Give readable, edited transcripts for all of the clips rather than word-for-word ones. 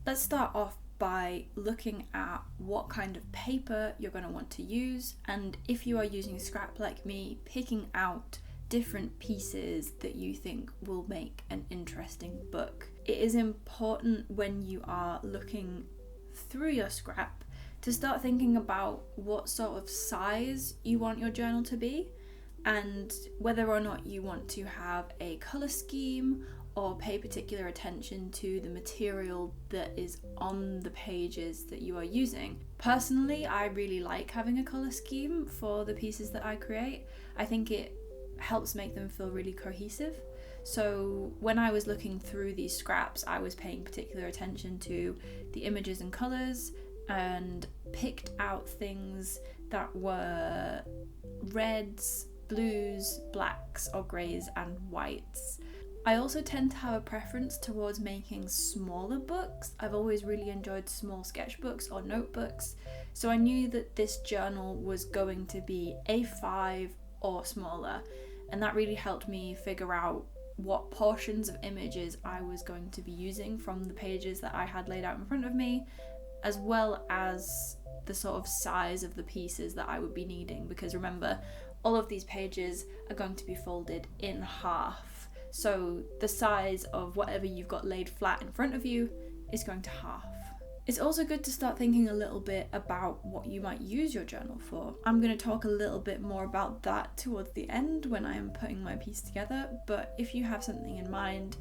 Let's start off by looking at what kind of paper you're going to want to use, and if you are using scrap like me, picking out different pieces that you think will make an interesting book. It is important when you are looking through your scrap to start thinking about what sort of size you want your journal to be, and whether or not you want to have a colour scheme or pay particular attention to the material that is on the pages that you are using. Personally, I really like having a colour scheme for the pieces that I create. I think it helps make them feel really cohesive. So when I was looking through these scraps, I was paying particular attention to the images and colours and picked out things that were reds, blues, blacks or greys and whites. I also tend to have a preference towards making smaller books. I've always really enjoyed small sketchbooks or notebooks, so I knew that this journal was going to be A5 or smaller, and that really helped me figure out what portions of images I was going to be using from the pages that I had laid out in front of me, as well as the sort of size of the pieces that I would be needing, because remember, all of these pages are going to be folded in half. So the size of whatever you've got laid flat in front of you is going to half. It's also good to start thinking a little bit about what you might use your journal for. I'm going to talk a little bit more about that towards the end when I am putting my piece together, but if you have something in mind,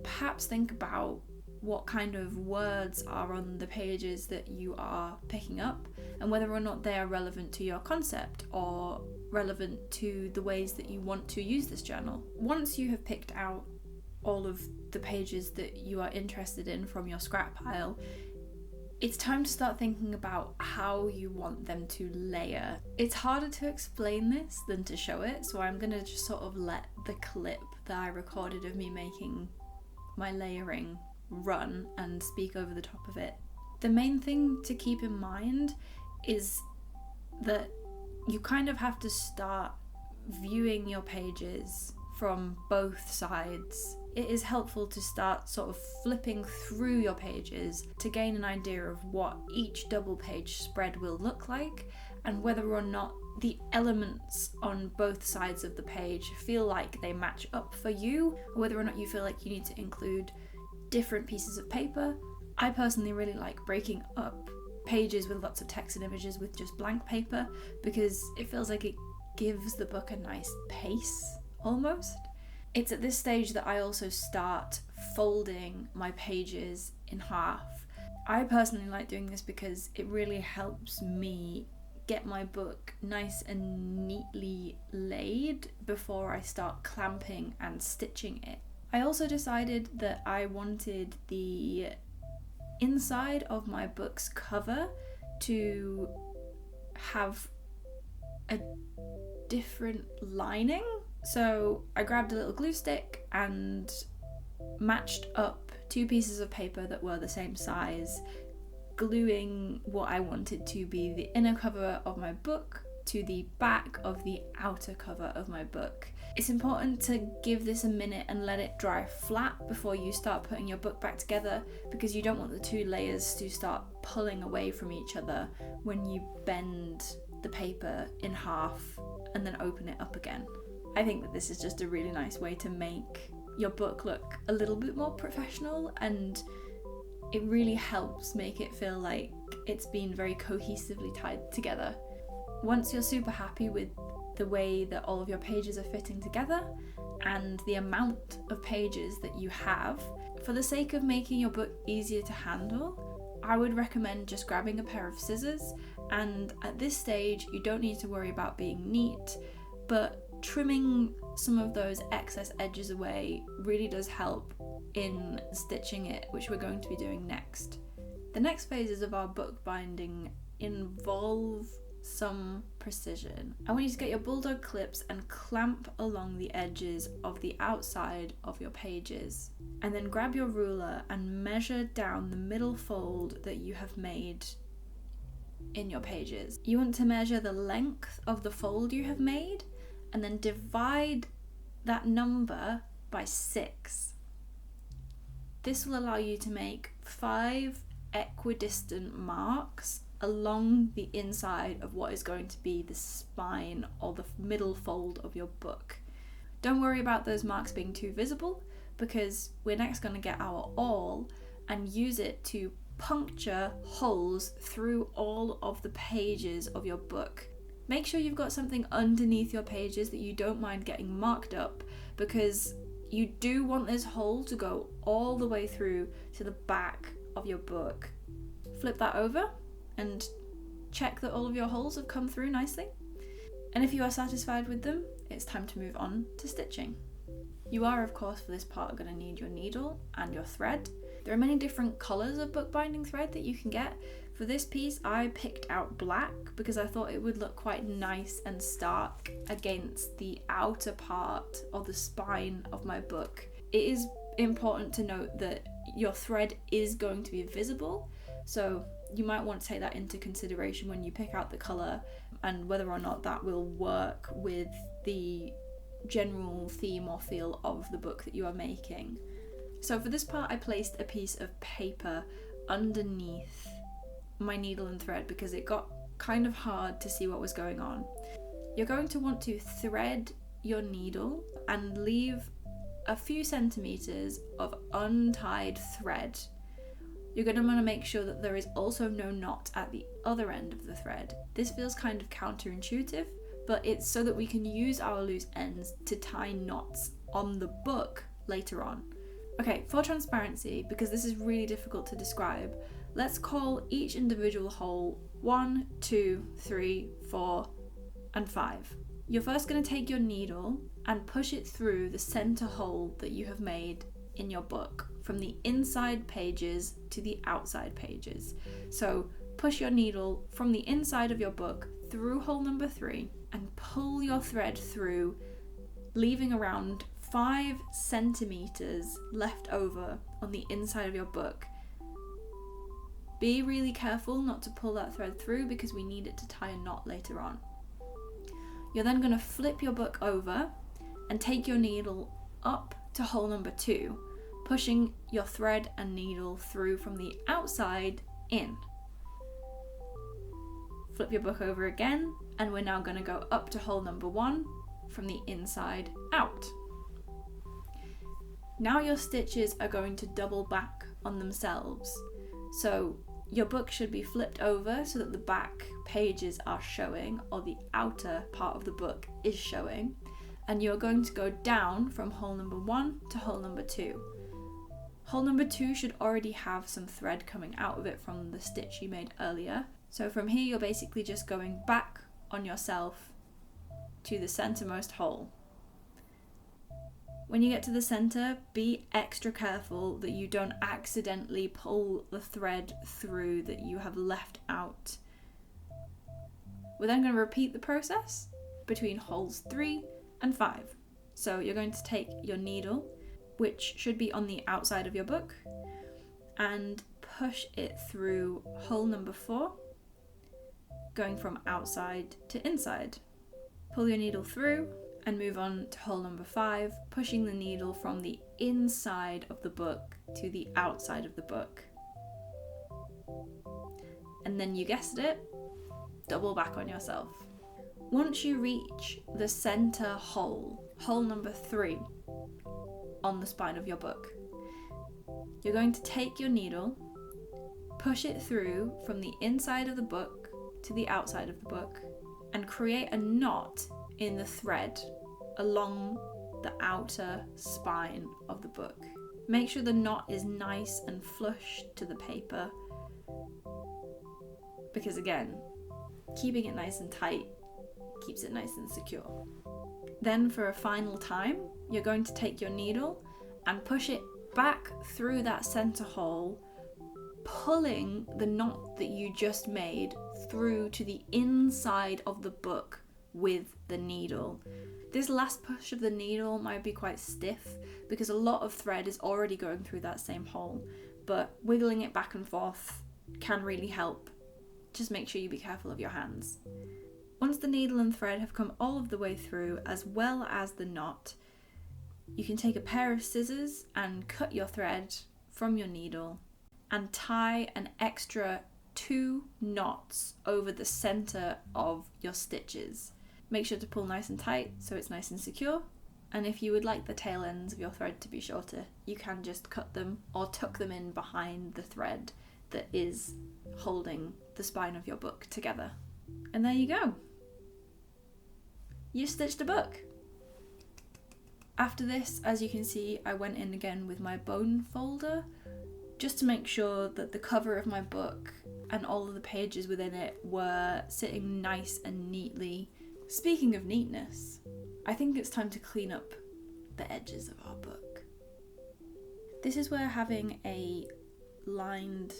perhaps think about what kind of words are on the pages that you are picking up and whether or not they are relevant to your concept or relevant to the ways that you want to use this journal. Once you have picked out all of the pages that you are interested in from your scrap pile, it's time to start thinking about how you want them to layer. It's harder to explain this than to show it, so I'm going to just sort of let the clip that I recorded of me making my layering run and speak over the top of it. The main thing to keep in mind is that you kind of have to start viewing your pages from both sides. It is helpful to start sort of flipping through your pages to gain an idea of what each double page spread will look like and whether or not the elements on both sides of the page feel like they match up for you, or whether or not you feel like you need to include different pieces of paper. I personally really like breaking up pages with lots of text and images with just blank paper because it feels like it gives the book a nice pace almost. It's at this stage that I also start folding my pages in half. I personally like doing this because it really helps me get my book nice and neatly laid before I start clamping and stitching it. I also decided that I wanted the inside of my book's cover to have a different lining. So I grabbed a little glue stick and matched up two pieces of paper that were the same size, gluing what I wanted to be the inner cover of my book to the back of the outer cover of my book. It's important to give this a minute and let it dry flat before you start putting your book back together, because you don't want the two layers to start pulling away from each other when you bend the paper in half and then open it up again. I think that this is just a really nice way to make your book look a little bit more professional, and it really helps make it feel like it's been very cohesively tied together. Once you're super happy with the way that all of your pages are fitting together and the amount of pages that you have, for the sake of making your book easier to handle, I would recommend just grabbing a pair of scissors, and at this stage you don't need to worry about being neat, but trimming some of those excess edges away really does help in stitching it, which we're going to be doing next. The next phases of our book binding involve some precision. I want you to get your bulldog clips and clamp along the edges of the outside of your pages, and then grab your ruler and measure down the middle fold that you have made in your pages. You want to measure the length of the fold you have made and then divide that number by 6. This will allow you to make 5 equidistant marks along the inside of what is going to be the spine or the middle fold of your book. Don't worry about those marks being too visible, because we're next going to get our awl and use it to puncture holes through all of the pages of your book. Make sure you've got something underneath your pages that you don't mind getting marked up, because you do want this hole to go all the way through to the back of your book. Flip that over and check that all of your holes have come through nicely. And if you are satisfied with them, it's time to move on to stitching. You are, of course, for this part going to need your needle and your thread. There are many different colours of bookbinding thread that you can get. For this piece, I picked out black because I thought it would look quite nice and stark against the outer part or the spine of my book. It is important to note that your thread is going to be visible, so you might want to take that into consideration when you pick out the colour and whether or not that will work with the general theme or feel of the book that you are making. So for this part, I placed a piece of paper underneath my needle and thread because it got kind of hard to see what was going on. You're going to want to thread your needle and leave a few centimeters of untied thread. You're going to want to make sure that there is also no knot at the other end of the thread. This feels kind of counterintuitive, but it's so that we can use our loose ends to tie knots on the book later on. Okay, for transparency, because this is really difficult to describe, let's call each individual hole 1, 2, 3, 4, and 5. You're first going to take your needle and push it through the center hole that you have made in your book, from the inside pages to the outside pages. So push your needle from the inside of your book through hole number 3 and pull your thread through, leaving around 5 centimeters left over on the inside of your book. Be really careful not to pull that thread through because we need it to tie a knot later on. You're then going to flip your book over and take your needle up to hole number 2, pushing your thread and needle through from the outside in. Flip your book over again, and we're now going to go up to hole number 1 from the inside out. Now your stitches are going to double back on themselves. So your book should be flipped over so that the back pages are showing, or the outer part of the book is showing, and you're going to go down from hole number 1 to hole number 2. Hole number 2 should already have some thread coming out of it from the stitch you made earlier. So from here you're basically just going back on yourself to the centermost hole. When you get to the center, be extra careful that you don't accidentally pull the thread through that you have left out. We're then going to repeat the process between holes 3 and 5. So you're going to take your needle, which should be on the outside of your book, and push it through hole number 4, going from outside to inside. Pull your needle through and move on to hole number 5, pushing the needle from the inside of the book to the outside of the book. And then you guessed it, double back on yourself. Once you reach the center hole, hole number 3 on the spine of your book, you're going to take your needle, push it through from the inside of the book to the outside of the book, and create a knot in the thread along the outer spine of the book. Make sure the knot is nice and flush to the paper, because again, keeping it nice and tight keeps it nice and secure. Then for a final time, you're going to take your needle and push it back through that center hole, pulling the knot that you just made through to the inside of the book with the needle. This last push of the needle might be quite stiff because a lot of thread is already going through that same hole, but wiggling it back and forth can really help. Just make sure you be careful of your hands. Once the needle and thread have come all of the way through, as well as the knot, you can take a pair of scissors and cut your thread from your needle and tie an extra 2 knots over the center of your stitches. Make sure to pull nice and tight so it's nice and secure. And if you would like the tail ends of your thread to be shorter, you can just cut them or tuck them in behind the thread that is holding the spine of your book together. And there you go. You stitched a book. After this, as you can see, I went in again with my bone folder just to make sure that the cover of my book and all of the pages within it were sitting nice and neatly. Speaking of neatness, I think it's time to clean up the edges of our book. This is where having a lined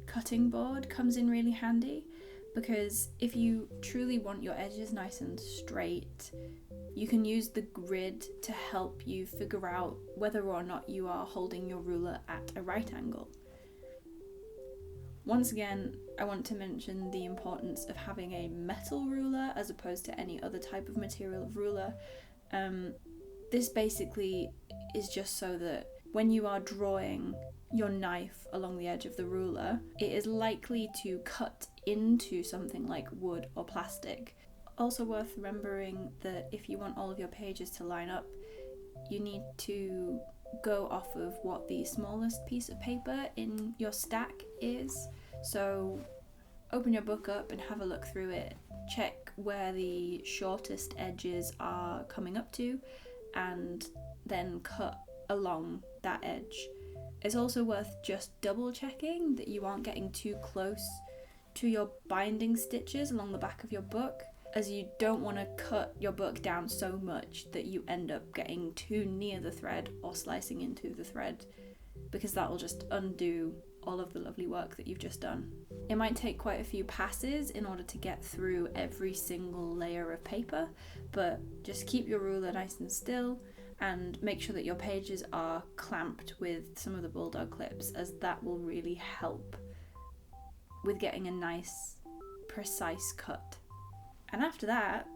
cutting board comes in really handy, because if you truly want your edges nice and straight, you can use the grid to help you figure out whether or not you are holding your ruler at a right angle. Once again, I want to mention the importance of having a metal ruler as opposed to any other type of material of ruler. This basically is just so that when you are drawing your knife along the edge of the ruler, it is likely to cut into something like wood or plastic. Also worth remembering that if you want all of your pages to line up, you need to go off of what the smallest piece of paper in your stack is. So open your book up and have a look through it. Check where the shortest edges are coming up to and then cut along that edge. It's also worth just double checking that you aren't getting too close to your binding stitches along the back of your book, as you don't want to cut your book down so much that you end up getting too near the thread or slicing into the thread, because that will just undo all of the lovely work that you've just done. It might take quite a few passes in order to get through every single layer of paper, but just keep your ruler nice and still and make sure that your pages are clamped with some of the bulldog clips, as that will really help with getting a nice, precise cut. And after that,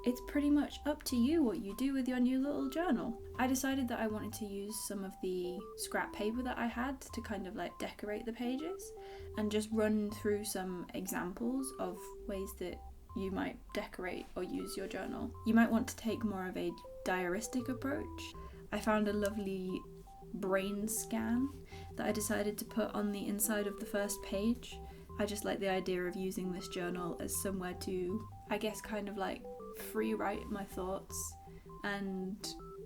it's pretty much up to you what you do with your new little journal. I decided that I wanted to use some of the scrap paper that I had to kind of like decorate the pages and just run through some examples of ways that you might decorate or use your journal. You might want to take more of a diaristic approach. I found a lovely brain scan that I decided to put on the inside of the first page. I just like the idea of using this journal as somewhere to, I guess, kind of like free write my thoughts and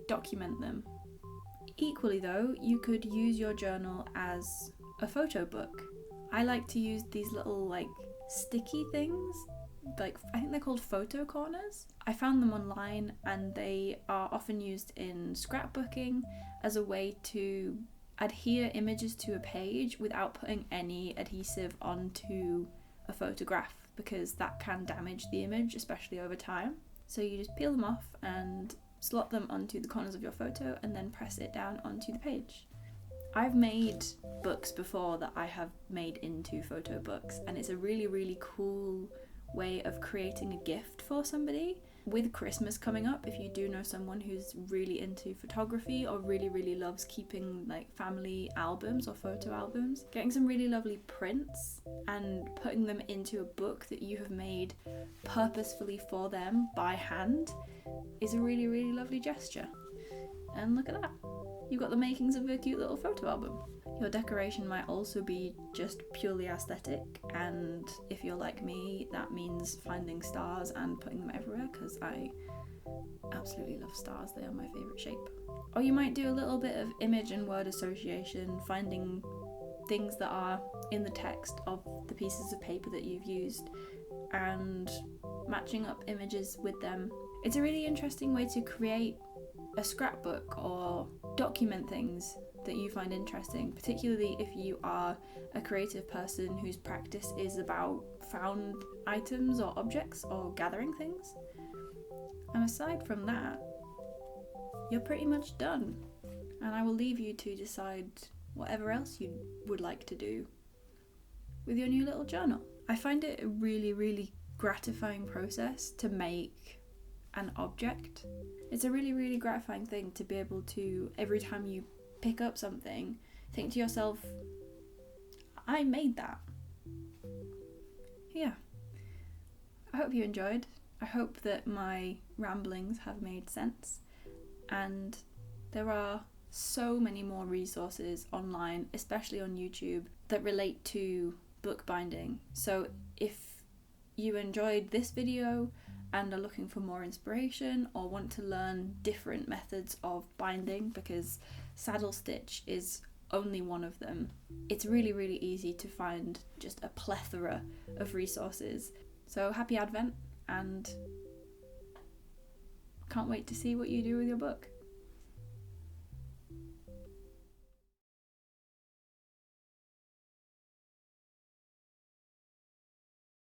document them. Equally though, you could use your journal as a photo book. I like to use these little like sticky things, like I think they're called photo corners. I found them online and they are often used in scrapbooking as a way to adhere images to a page without putting any adhesive onto a photograph, because that can damage the image, especially over time. So you just peel them off and slot them onto the corners of your photo and then press it down onto the page. I've made books before that I have made into photo books, and it's a really, really cool way of creating a gift for somebody. With Christmas coming up, if you do know someone who's really into photography or really, really loves keeping like family albums or photo albums, getting some really lovely prints and putting them into a book that you have made purposefully for them by hand is a really, really lovely gesture. And look at that, you've got the makings of a cute little photo album. Your decoration might also be just purely aesthetic, and if you're like me, that means finding stars and putting them everywhere, because I absolutely love stars, they are my favourite shape. Or you might do a little bit of image and word association, finding things that are in the text of the pieces of paper that you've used and matching up images with them. It's a really interesting way to create a scrapbook or document things that you find interesting, particularly if you are a creative person whose practice is about found items or objects or gathering things. And aside from that, you're pretty much done, and I will leave you to decide whatever else you would like to do with your new little journal. I find it a really, really gratifying process to make an object. It's a really, really gratifying thing to be able to, every time you pick up something, think to yourself, I made that. Yeah. I hope you enjoyed. I hope that my ramblings have made sense. And there are so many more resources online, especially on YouTube, that relate to bookbinding. So if you enjoyed this video and are looking for more inspiration or want to learn different methods of binding, because saddle stitch is only one of them, it's really, really easy to find just a plethora of resources. So happy Advent, and can't wait to see what you do with your book.